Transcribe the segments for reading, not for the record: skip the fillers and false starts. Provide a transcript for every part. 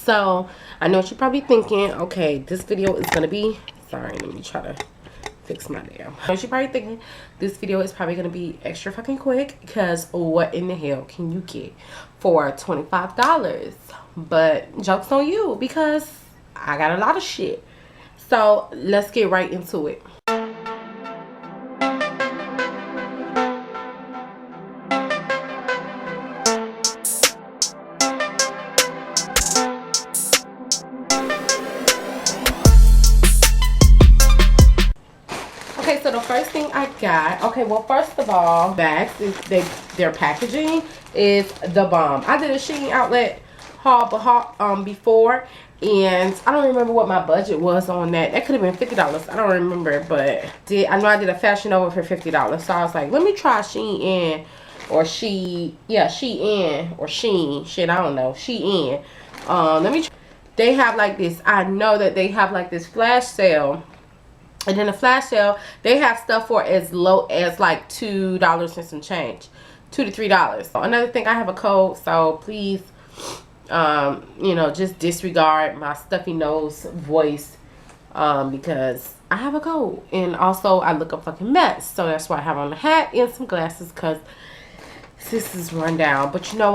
So I know what you're probably thinking. Okay, this video is gonna be, sorry, let me try to fix my damn. I know you're probably thinking this video is probably gonna be extra fucking quick, because what in the hell can you get for $25? But joke's on you, because I got a lot of shit. So let's get right into it. Okay, so the first thing I got, okay, well, first of all, bags, their packaging is the bomb. I did a Shein outlet haul before, and I don't remember what my budget was on that. That could have been $50. I don't remember, but I know I did a Fashion Over for $50. So I was like, let me try Shein or Shein or Shein. Shit, I don't know. Shein. Let me try. They have like this. I know that they have like this flash sale. And then the flash sale, they have stuff for as low as like $2 and some change. $2 to $3. Another thing, I have a code, so please, you know, just disregard my stuffy nose voice, because I have a code. And also, I look a fucking mess. So that's why I have on the hat and some glasses, because this is run down. But you know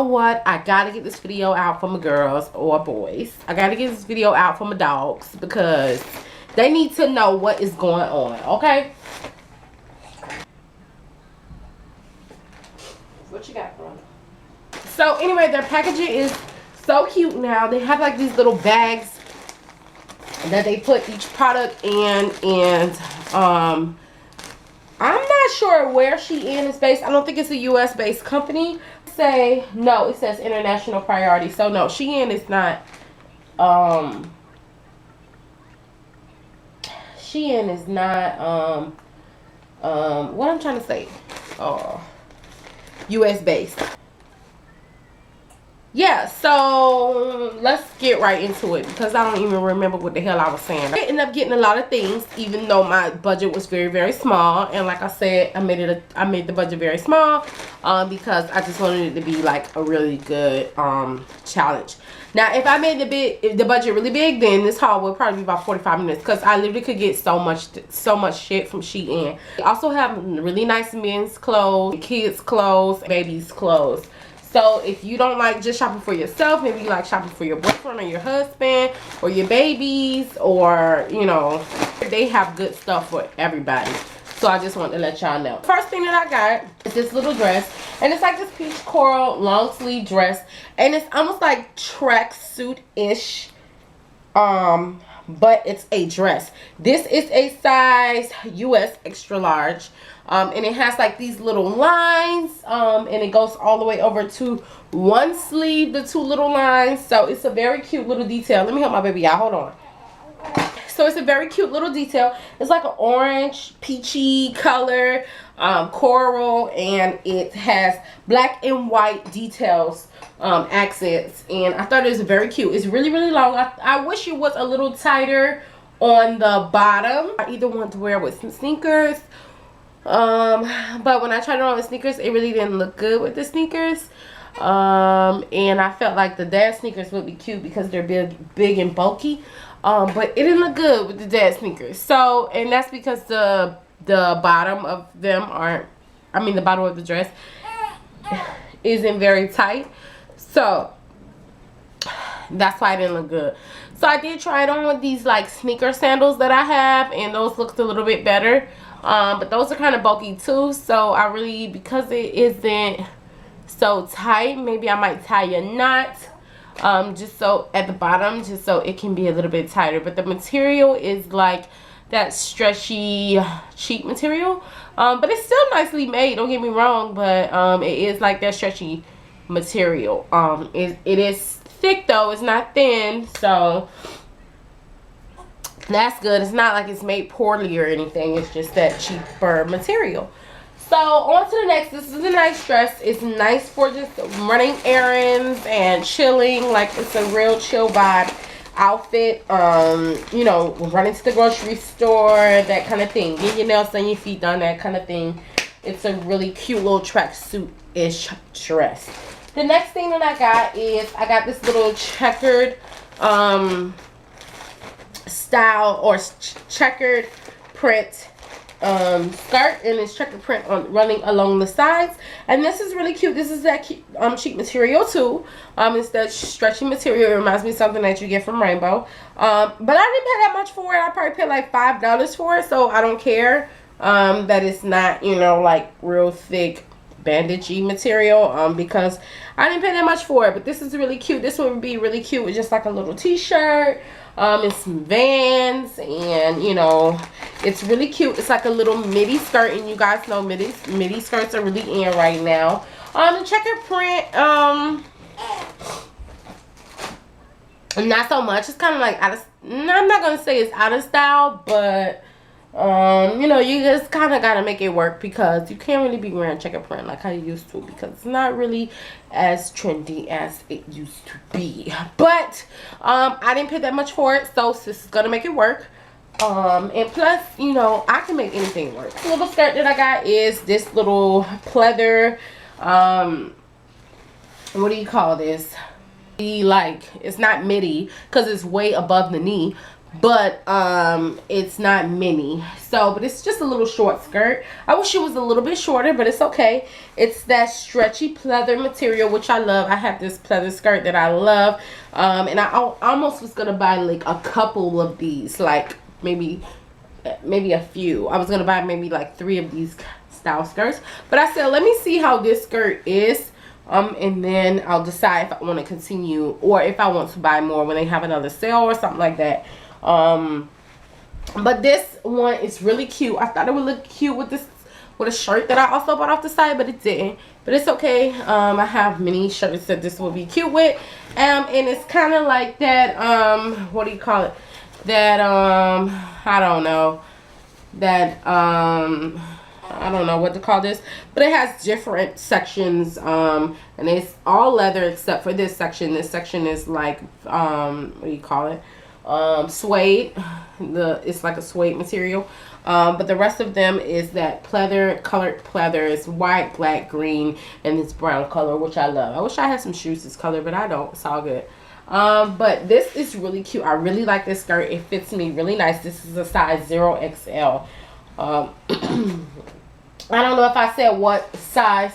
what? I gotta get this video out for my girls or boys. I gotta get this video out for my dogs, because they need to know what is going on, okay? What you got for them? So anyway, their packaging is so cute now. They have like these little bags that they put each product in, and I'm not sure where Shein is based. I don't think it's a US based company. No, it says international priority. So no, Shein is not Shein is not what I'm trying to say, US based. Yeah, so let's get right into it, because I don't even remember what the hell I was saying. I ended up getting a lot of things, even though my budget was very, very small. And like I said, I made the budget very small, because I just wanted it to be like a really good challenge. Now, if I made the budget really big, then this haul would probably be about 45 minutes, because I literally could get so much shit from Shein. They also have really nice men's clothes, kids clothes, babies clothes. So if you don't like just shopping for yourself, maybe you like shopping for your boyfriend or your husband or your babies, or, you know, they have good stuff for everybody. So I just wanted to let y'all know. First thing that I got is this little dress. And it's like this peach coral long sleeve dress. And it's almost like tracksuit-ish. But it's a dress. This is a size US extra large. And it has like these little lines. And it goes all the way over to one sleeve, the two little lines. So it's a very cute little detail. Let me help my baby out. Hold on. So it's a very cute little detail. It's like an orange, peachy color, coral, and it has black and white details, accents. And I thought it was very cute. It's really, really long. I wish it was a little tighter on the bottom. I either want to wear it with some sneakers, but when I tried it on with sneakers, it really didn't look good with the sneakers. And I felt like the dad sneakers would be cute because they're big and bulky. But it didn't look good with the dad sneakers. So, and that's because the bottom of them the bottom of the dress isn't very tight. So that's why it didn't look good. So I did try it on with these like sneaker sandals that I have, and those looked a little bit better. But those are kind of bulky too. So I really, because it isn't so tight, maybe I might tie a knot. Just so at the bottom, just so it can be a little bit tighter. But the material is like that stretchy, cheap material. But it's still nicely made, don't get me wrong. But it is like that stretchy material. It is thick though, it's not thin. So that's good. It's not like it's made poorly or anything. It's just that cheaper material. So on to the next. This is a nice dress. It's nice for just running errands and chilling. Like, it's a real chill vibe outfit. You know, running to the grocery store, that kind of thing. Get your nails done, your feet done, that kind of thing. It's a really cute little tracksuit-ish dress. The next thing that I got is I got this little checkered style or checkered print skirt, and it's checkered print on running along the sides, and this is really cute. This is that cheap material too. It's that stretchy material. It reminds me of something that you get from Rainbow, but I didn't pay that much for it. I probably paid like $5 for it, so I don't care that it's not, you know, like real thick bandagey material, because I didn't pay that much for it. But this is really cute. This would be really cute with just like a little t-shirt and some Vans, and you know, it's really cute. It's like a little midi skirt, and you guys know midi skirts are really in right now. The checkered print, not so much. It's kind of like out of, I'm not gonna say it's out of style, but you know, you just kind of gotta make it work, because you can't really be wearing checker print like how you used to, because it's not really as trendy as it used to be. But I didn't pay that much for it, so this is gonna make it work. And plus, you know, I can make anything work. The little skirt that I got is this little pleather, what do you call this? Like, it's not midi because it's way above the knee, but it's not mini. So, but it's just a little short skirt. I wish it was a little bit shorter, but it's okay. It's that stretchy pleather material, which I love. I have this pleather skirt that I love, and I almost was gonna buy like a couple of these, like maybe a few. I was gonna buy maybe like 3 of these style skirts, but I said let me see how this skirt is, and then I'll decide if I want to continue or if I want to buy more when they have another sale or something like that. But this one is really cute. I thought it would look cute with this, with a shirt that I also bought off the side, but it didn't. But it's okay. I have many shirts that this will be cute with, and it's kind of like that, what do you call it, that I don't know, that I don't know what to call this, but it has different sections, and it's all leather except for this section. This section is like, what do you call it, suede. It's like a suede material, but the rest of them is that pleather, colored pleather. It's white, black, green, and this brown color, which I love. I wish I had some shoes this color, but I don't. It's all good. But this is really cute. I really like this skirt. It fits me really nice. This is a size 0XL. I don't know if I said what size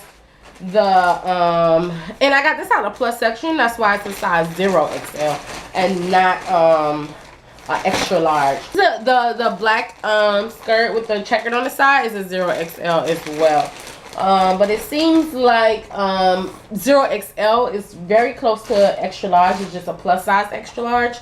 the and I got this out of the plus section. That's why it's a size 0XL and not extra large. The black skirt with the checkered on the side is a 0XL as well. But it seems like 0XL is very close to extra large. It's just a plus size extra large.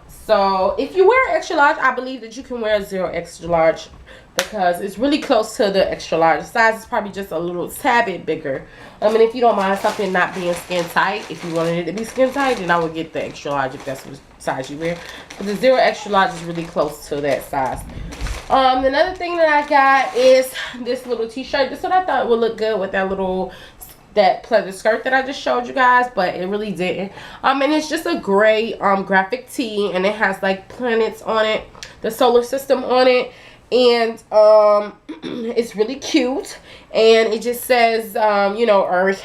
So if you wear extra large, I believe that you can wear a 0 extra large, because it's really close to the extra large. The size is probably just a little tad bit bigger. I mean, if you don't mind something not being skin tight, if you wanted it to be skin tight, then I would get the extra large if that's what size you wear. But the 0 extra large is really close to that size. Another thing that I got is this little t-shirt. This is what I thought would look good with that little, that pleather skirt that I just showed you guys, but it really didn't. And it's just a gray graphic tee, and it has like planets on it, the solar system on it, and it's really cute, and it just says you know, Earth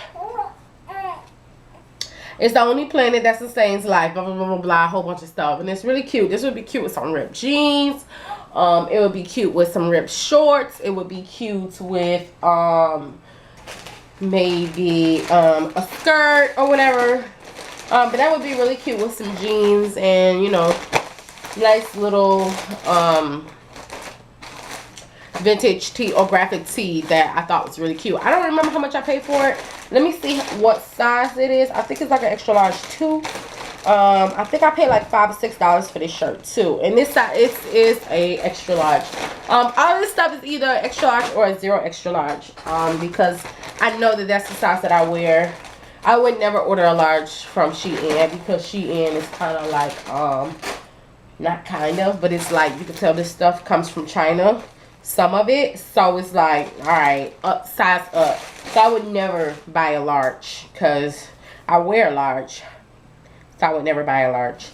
is the only planet that sustains life, blah blah blah blah blah, a whole bunch of stuff, and it's really cute. This would be cute with some ripped jeans. It would be cute with some ripped shorts. It would be cute with maybe a skirt or whatever, but that would be really cute with some jeans and, you know, nice little vintage tee or graphic tee that I thought was really cute. I don't remember how much I paid for it. Let me see what size it is. I think it's like an extra large too. I think I paid like $5 or $6 for this shirt too, and this size is a extra large. All this stuff is either extra large or a 0 extra large, because I know that that's the size that I wear. I would never order a large from Shein, because Shein is kind of like not kind of, but it's like, you can tell this stuff comes from China, some of it, so it's like, all right, up, size up. So I would never buy a large because I wear a large. So I would never buy a large.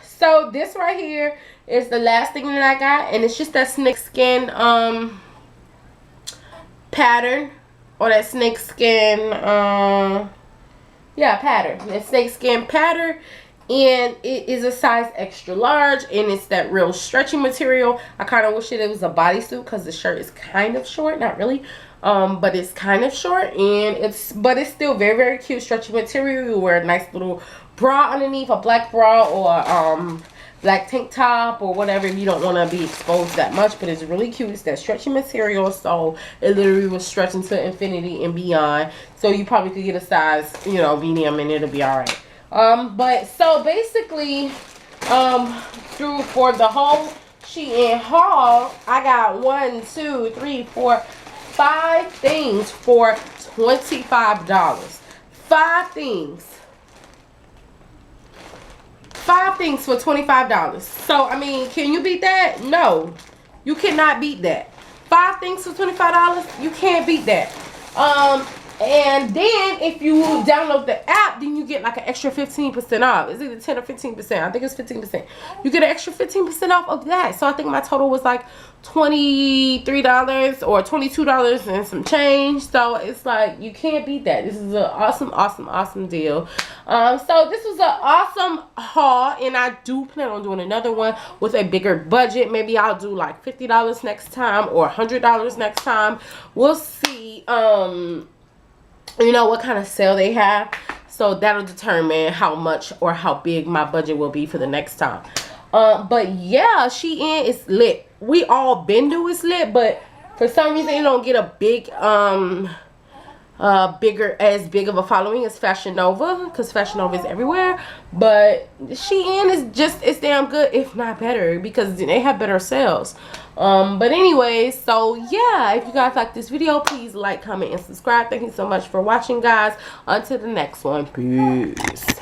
So this right here is the last thing that I got, and it's just that snake skin pattern or that snake skin, yeah, pattern. That snake skin pattern. And it is a size extra large, and it's that real stretchy material. I kind of wish it was a bodysuit because the shirt is kind of short, not really, but it's kind of short, and it's still very, very cute stretchy material. You wear a nice little bra underneath, a black bra or black tank top or whatever if you don't want to be exposed that much. But it's really cute. It's that stretchy material, so it literally will stretch into infinity and beyond. So you probably could get a size, you know, medium, and it'll be all right. But so basically, for the whole Shein haul, I got 5 things for $25. 5 things. 5 things for $25. So, I mean, can you beat that? No, you cannot beat that. 5 things for $25, you can't beat that. And then if you download the app, then you get like an extra 15% off. It's either 10 or 15%. I think it's 15%. You get an extra 15% off of that. So I think my total was like $23 or $22 and some change. So it's like, you can't beat that. This is an awesome, awesome, awesome deal. So this was an awesome haul, and I do plan on doing another one with a bigger budget. Maybe I'll do like $50 next time or $100 next time. We'll see. You know what kind of sale they have, so that'll determine how much or how big my budget will be for the next time. But yeah, Shein is lit. We all been to is lit, but for some reason you don't get a big as big of a following as Fashion Nova, because Fashion Nova is everywhere. But Shein is just as damn good, if not better, because they have better sales. But anyways, so yeah, if you guys like this video, please like, comment, and subscribe. Thank you so much for watching, guys. Until the next one, peace.